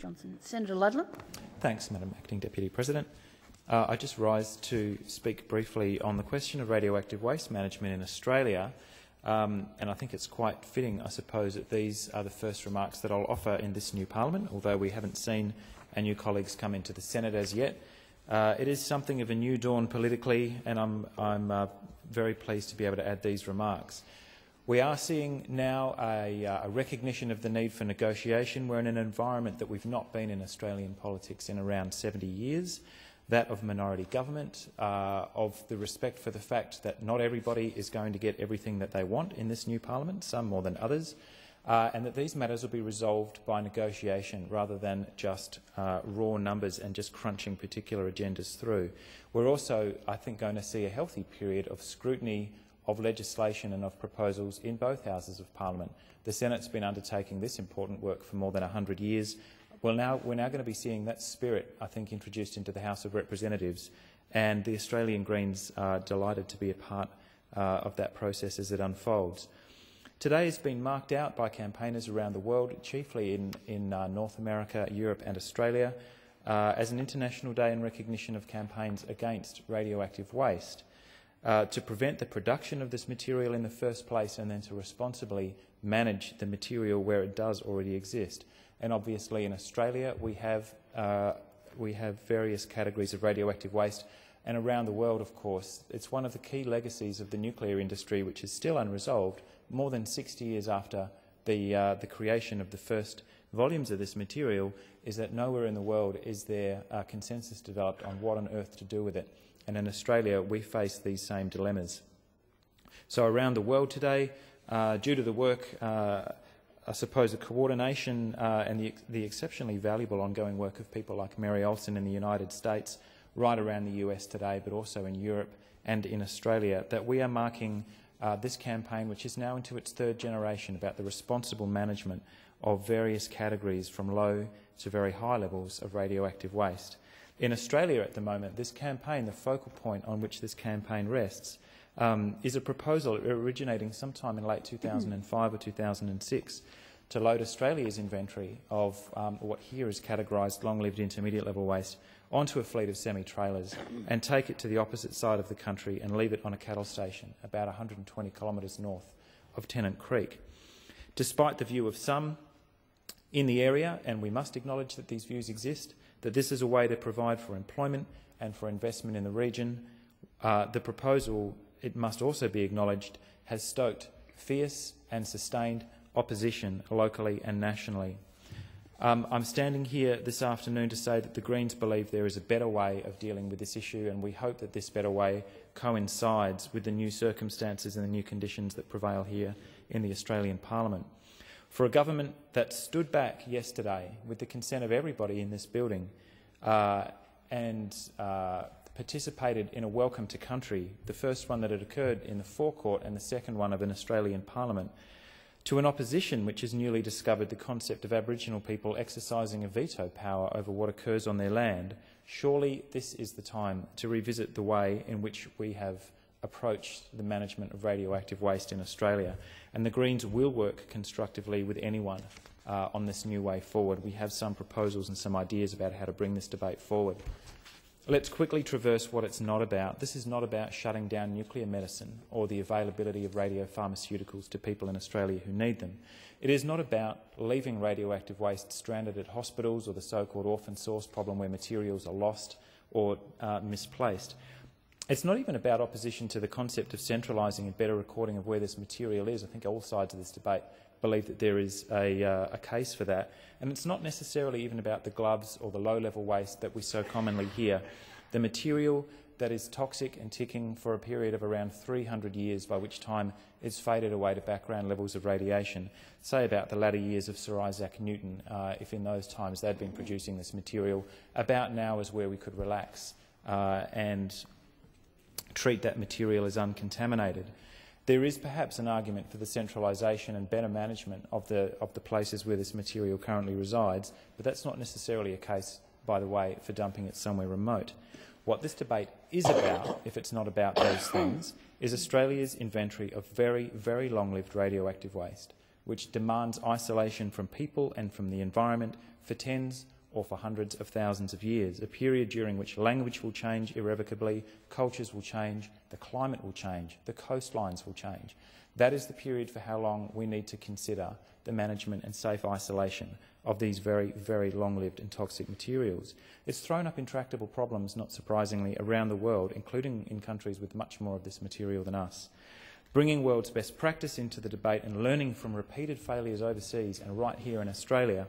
Johnson. Senator Ludlam. Thanks, Madam Acting Deputy President. I just rise to speak briefly on the question of radioactive waste management in Australia, and I think it's quite fitting, I suppose, that these are the first remarks that I'll offer in this new parliament, although we haven't seen our new colleagues come into the Senate as yet. It is something of a new dawn politically, and I'm very pleased to be able to add these remarks. We are seeing now a recognition of the need for negotiation. We're in an environment that we've not been in Australian politics in around 70 years, that of minority government, of the respect for the fact that not everybody is going to get everything that they want in this new parliament, some more than others, and that these matters will be resolved by negotiation rather than just raw numbers and just crunching particular agendas through. We're also, I think, going to see a healthy period of scrutiny of legislation and of proposals in both houses of parliament. The Senate's been undertaking this important work for more than 100 years. We're now going to be seeing that spirit, I think, introduced into the House of Representatives, and the Australian Greens are delighted to be a part of that process as it unfolds. Today has been marked out by campaigners around the world, chiefly in North America, Europe and Australia, as an International Day in recognition of campaigns against radioactive waste, to prevent the production of this material in the first place and then to responsibly manage the material where it does already exist. And obviously in Australia we have various categories of radioactive waste, and around the world, of course, it's one of the key legacies of the nuclear industry, which is still unresolved more than 60 years after the creation of the first volumes of this material, is that nowhere in the world is there a consensus developed on what on earth to do with it. And in Australia, we face these same dilemmas. So around the world today, due to the work, I suppose the coordination and the exceptionally valuable ongoing work of people like Mary Olson in the United States, right around the US today, but also in Europe and in Australia, that we are marking this campaign, which is now into its third generation, about the responsible management of various categories from low to very high levels of radioactive waste. In Australia at the moment, this campaign, the focal point on which this campaign rests, is a proposal originating sometime in late 2005 or 2006 to load Australia's inventory of what here is categorised long-lived intermediate level waste onto a fleet of semi-trailers and take it to the opposite side of the country and leave it on a cattle station about 120 kilometres north of Tennant Creek. Despite the view of some in the area, and we must acknowledge that these views exist, that this is a way to provide for employment and for investment in the region, the proposal, it must also be acknowledged, has stoked fierce and sustained opposition locally and nationally. I'm standing here this afternoon to say that the Greens believe there is a better way of dealing with this issue, and we hope that this better way coincides with the new circumstances and the new conditions that prevail here in the Australian Parliament. For a government that stood back yesterday with the consent of everybody in this building and participated in a welcome to country, the first one that had occurred in the forecourt and the second one of an Australian Parliament, to an opposition which has newly discovered the concept of Aboriginal people exercising a veto power over what occurs on their land, surely this is the time to revisit the way in which we have approached the management of radioactive waste in Australia. And the Greens will work constructively with anyone on this new way forward. We have some proposals and some ideas about how to bring this debate forward. Let's quickly traverse what it's not about. This is not about shutting down nuclear medicine or the availability of radiopharmaceuticals to people in Australia who need them. It is not about leaving radioactive waste stranded at hospitals or the so-called orphan source problem where materials are lost or misplaced. It's not even about opposition to the concept of centralising a better recording of where this material is. I think all sides of this debate believe that there is a case for that. And it's not necessarily even about the gloves or the low-level waste that we so commonly hear. The material that is toxic and ticking for a period of around 300 years, by which time it's faded away to background levels of radiation. Say about the latter years of Sir Isaac Newton, if in those times they'd been producing this material. About now is where we could relax and treat that material as uncontaminated. There is perhaps an argument for the centralisation and better management of the places where this material currently resides, but that's not necessarily a case, by the way, for dumping it somewhere remote. What this debate is about, if it's not about those things, is Australia's inventory of very, very long-lived radioactive waste. which demands isolation from people and from the environment for tens or for hundreds of thousands of years, a period during which language will change irrevocably, cultures will change, the climate will change, the coastlines will change. That is the period for how long we need to consider the management and safe isolation of these very, very long-lived and toxic materials. It's thrown up intractable problems, not surprisingly, around the world, including in countries with much more of this material than us. Bringing world's best practice into the debate and learning from repeated failures overseas and right here in Australia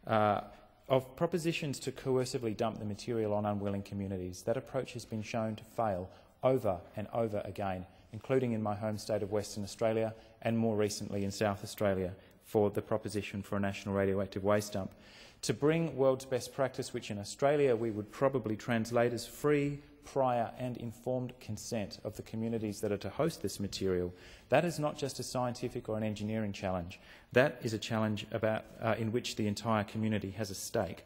of propositions to coercively dump the material on unwilling communities. That approach has been shown to fail over and over again, including in my home state of Western Australia and more recently in South Australia for the proposition for a national radioactive waste dump. To bring world's best practice, which in Australia we would probably translate as free, prior and informed consent of the communities that are to host this material, that is not just a scientific or an engineering challenge. That is a challenge in which the entire community has a stake.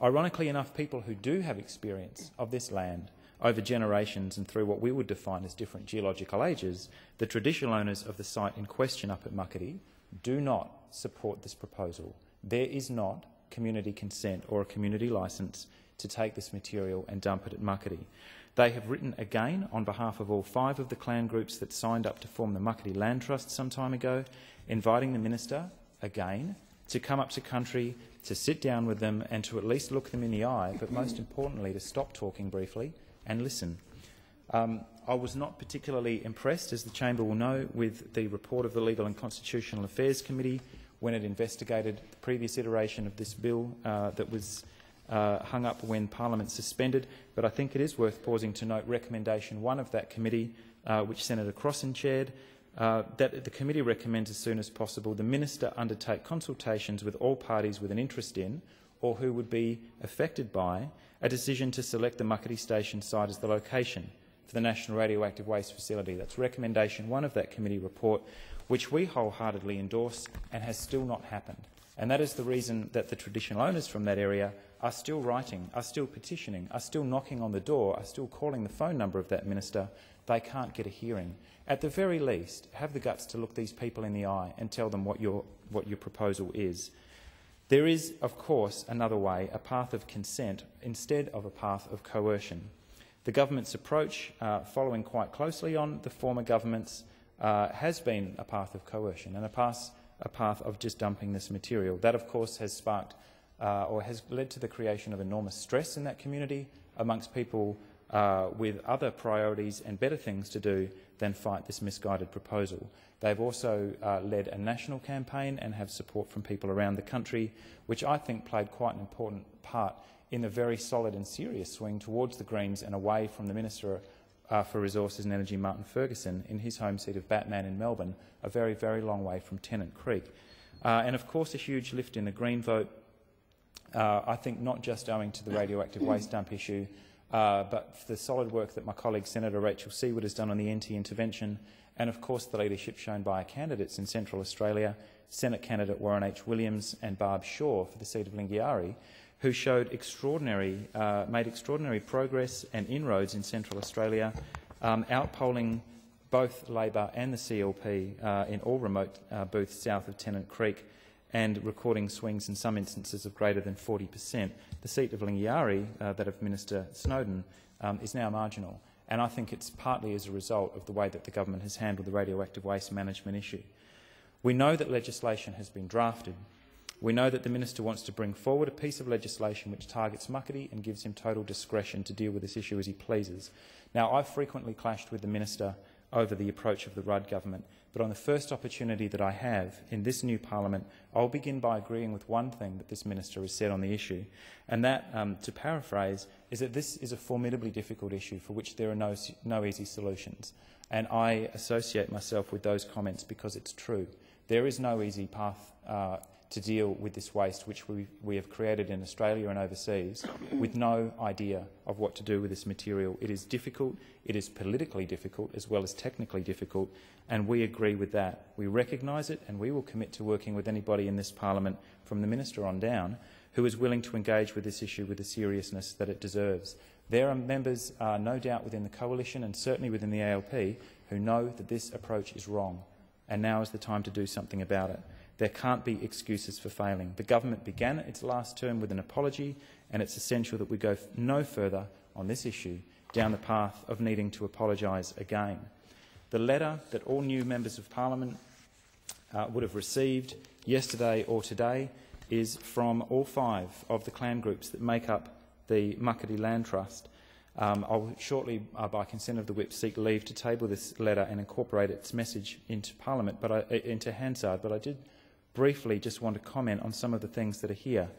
Ironically enough, people who do have experience of this land over generations and through what we would define as different geological ages, the traditional owners of the site in question up at Muckaty do not support this proposal. There is not community consent or a community licence to take this material and dump it at Muckaty. They have written again on behalf of all 5 of the clan groups that signed up to form the Muckaty Land Trust some time ago, inviting the Minister again to come up to country, to sit down with them and to at least look them in the eye, but most importantly to stop talking briefly and listen. I was not particularly impressed, as the Chamber will know, with the report of the Legal and Constitutional Affairs Committee when it investigated the previous iteration of this bill that was hung up when Parliament suspended, but I think it is worth pausing to note recommendation 1 of that committee, which Senator Crossan chaired, that the committee recommends as soon as possible the Minister undertake consultations with all parties with an interest in or who would be affected by a decision to select the Muckaty Station site as the location for the National Radioactive Waste Facility. That's recommendation 1 of that committee report, which we wholeheartedly endorse and has still not happened. And that is the reason that the traditional owners from that area are still writing, are still petitioning, are still knocking on the door, are still calling the phone number of that minister. They can't get a hearing. At the very least, have the guts to look these people in the eye and tell them what your proposal is. There is, of course, another way, a path of consent instead of a path of coercion. The government's approach, following quite closely on the former government's, has been a path of coercion and a path of just dumping this material. That, of course, has sparked or has led to the creation of enormous stress in that community amongst people with other priorities and better things to do than fight this misguided proposal. They've also led a national campaign and have support from people around the country, which I think played quite an important part in the very solid and serious swing towards the Greens and away from the Minister for Resources and Energy, Martin Ferguson, in his home seat of Batman in Melbourne, a very, very long way from Tennant Creek. And of course a huge lift in the Green vote, I think not just owing to the radioactive waste dump issue, but for the solid work that my colleague Senator Rachel Seward has done on the NT-intervention, and of course the leadership shown by our candidates in Central Australia, Senate candidate Warren H. Williams and Barb Shaw for the seat of Lingiari, who showed made extraordinary progress and inroads in Central Australia, outpolling both Labor and the CLP in all remote booths south of Tennant Creek, and recording swings in some instances of greater than 40%. The seat of Lingiari, that of Minister Snowden, is now marginal, and I think it's partly as a result of the way that the government has handled the radioactive waste management issue. We know that legislation has been drafted. We know that the Minister wants to bring forward a piece of legislation which targets Muckaty and gives him total discretion to deal with this issue as he pleases. Now, I've frequently clashed with the Minister over the approach of the Rudd government, but on the first opportunity that I have in this new Parliament, I'll begin by agreeing with one thing that this Minister has said on the issue, and that, to paraphrase, is that this is a formidably difficult issue for which there are no easy solutions. And I associate myself with those comments because it's true. There is no easy path to deal with this waste which we have created in Australia and overseas with no idea of what to do with this material. It is difficult, it is politically difficult as well as technically difficult, and we agree with that. We recognise it, and we will commit to working with anybody in this Parliament, from the Minister on down, who is willing to engage with this issue with the seriousness that it deserves. There are members, no doubt, within the Coalition and certainly within the ALP who know that this approach is wrong. and now is the time to do something about it. There can't be excuses for failing. The government began its last term with an apology, and it's essential that we go no further on this issue down the path of needing to apologise again. The letter that all new members of Parliament would have received yesterday or today is from all 5 of the clan groups that make up the Muckaty Land Trust. I'll shortly, by consent of the Whip, seek leave to table this letter and incorporate its message into Parliament, into Hansard, but I did briefly just want to comment on some of the things that are here.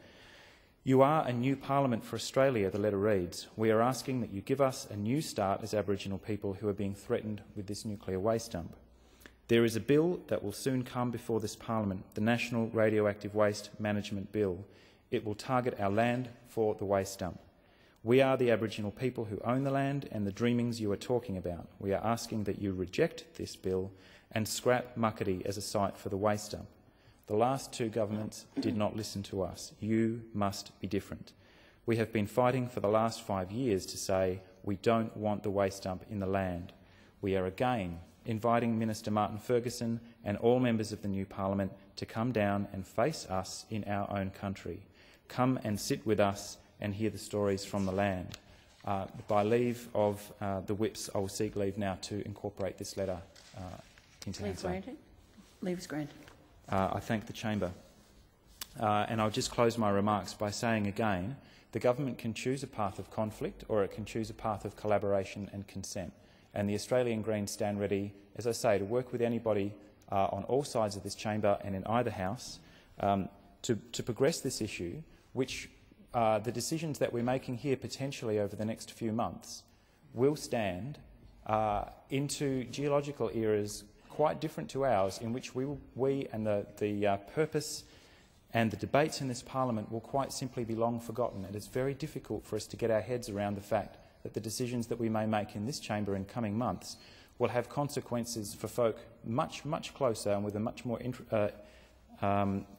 You are a new Parliament for Australia, the letter reads. We are asking that you give us a new start as Aboriginal people who are being threatened with this nuclear waste dump. There is a bill that will soon come before this Parliament, the National Radioactive Waste Management Bill. It will target our land for the waste dump. We are the Aboriginal people who own the land and the dreamings you are talking about. We are asking that you reject this bill and scrap Muckaty as a site for the waste dump. The last 2 governments did not listen to us. You must be different. We have been fighting for the last 5 years to say we don't want the waste dump in the land. We are again inviting Minister Martin Ferguson and all members of the new Parliament to come down and face us in our own country. Come and sit with us and hear the stories from the land. By leave of the Whips, I will seek leave now to incorporate this letter into Hansard. Leave is granted. I thank the Chamber. And I'll just close my remarks by saying again, the government can choose a path of conflict or it can choose a path of collaboration and consent. And the Australian Greens stand ready, as I say, to work with anybody on all sides of this chamber and in either house to progress this issue, which the decisions that we're making here potentially over the next few months will stand into geological eras quite different to ours, in which we and the purpose and the debates in this Parliament will quite simply be long forgotten. It is very difficult for us to get our heads around the fact that the decisions that we may make in this chamber in coming months will have consequences for folk much, much closer and with a much more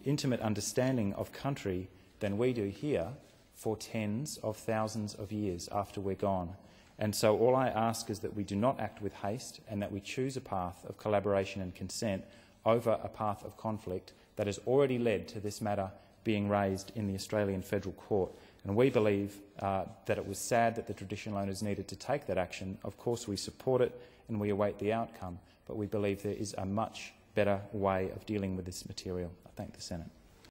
intimate understanding of country than we do here for tens of thousands of years after we're gone. And so all I ask is that we do not act with haste and that we choose a path of collaboration and consent over a path of conflict that has already led to this matter being raised in the Australian Federal Court. And we believe that it was sad that the traditional owners needed to take that action. Of course, we support it and we await the outcome, but we believe there is a much better way of dealing with this material. I thank the Senate.